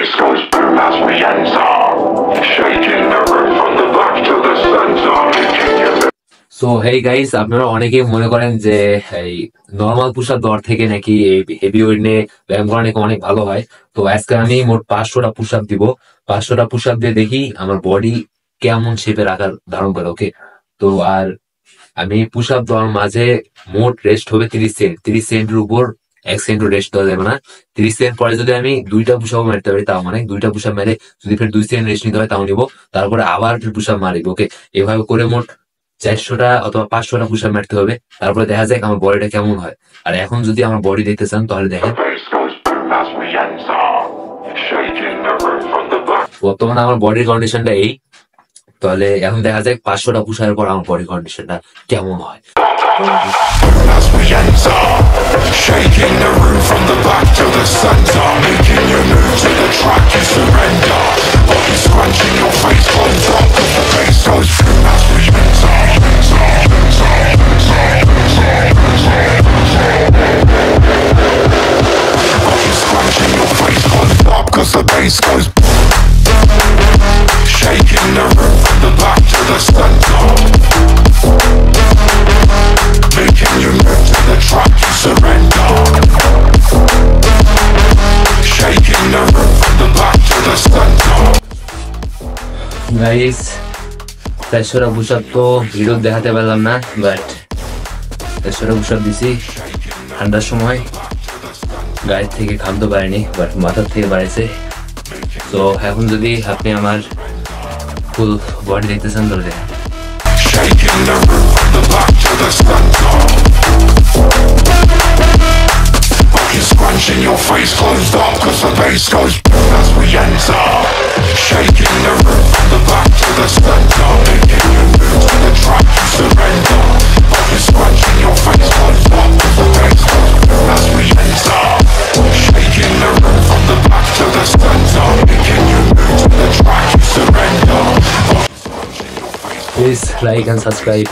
bass goes boom as we enter, shaking the room from the back to the center, making you move. So hey guys, আপনারা অনেকেই মনে করেন যে এই normal push up দেওয়ার থেকে নাকি হেভি ওয়েট নিয়ে ব্যায়াম করা নাকি অনেক ভালো হয়। তো আজকে আমি মোট 500টা পুশ আপ দিব। 500টা পুশ আপ দিয়ে দেখি আমার বডি কেমন শেপের আকার ধারণ করে। ওকে, তো আর আমি পুশ আপ দেওয়ার মাঝে মোট রেস্ট হবে 30 সেকেন্ড। 30 সেকেন্ডের উপর 1 সেকেন্ড রেস্ট দেওয়া যাবে না। 30 সেকেন্ড পরে যদি আমি 2টা পুশ আপ মারতে পারি, তাও মানে 2টা পুশ আপ মেরে যদি ফের 2 সেকেন্ড রেস্ট নিতে হয় তাও নিবো। তারপরে আবার পুশ আপ মারিব। ওকে, এভাবে করে মোট 400টা অথবা 500টা পুশ আপ মারতে হবে। তারপরে দেখা যাক আমার বডিটা কেমন হয়। আর এখন যদি আমার বডি দেখতে চান তাহলে দেখেন, Bass goes boom as we enter, shaking the room from the back. বর্তমানে আমার বডির কন্ডিশনটা এই। তাহলে এখন দেখা যাক 500টা পুশ আপের পর আমার বডি কন্ডিশনটা কেমন হয়। As we enter, shaking the room from the back to the center, making you move to the track you surrender. Body scrunching, your face closed up, cause the bass goes boom as we enter. Body scrunching, your face closed up, cause the bass goes boom. Shaking the room from the back to the center, making you move to the track you surrender. Shaking the room from the back to the center. Guys, 400টা push up তো video দেখাতে পারলাম না, but 400টা push up দিছি। ঠান্ডার সময় গায়ের থেকে ঘামতে পারিনি, বাট মাথার থেকে বাড়াইছে। তো এখন যদি আপনি আমার ফুল বডি দেখতে চান তাহলে দেখেন। Shaking the room from the back to the center. Body scrunching, your face closed up, cause the bass goes boom as we enter. Shaking the room from the back to the center, making you move to the track you surrender. Body scrunching, your face closed up, cause the bass goes boom as we enter. Shaking the room from the back to the center, making you move to the track you surrender. Please like and subscribe.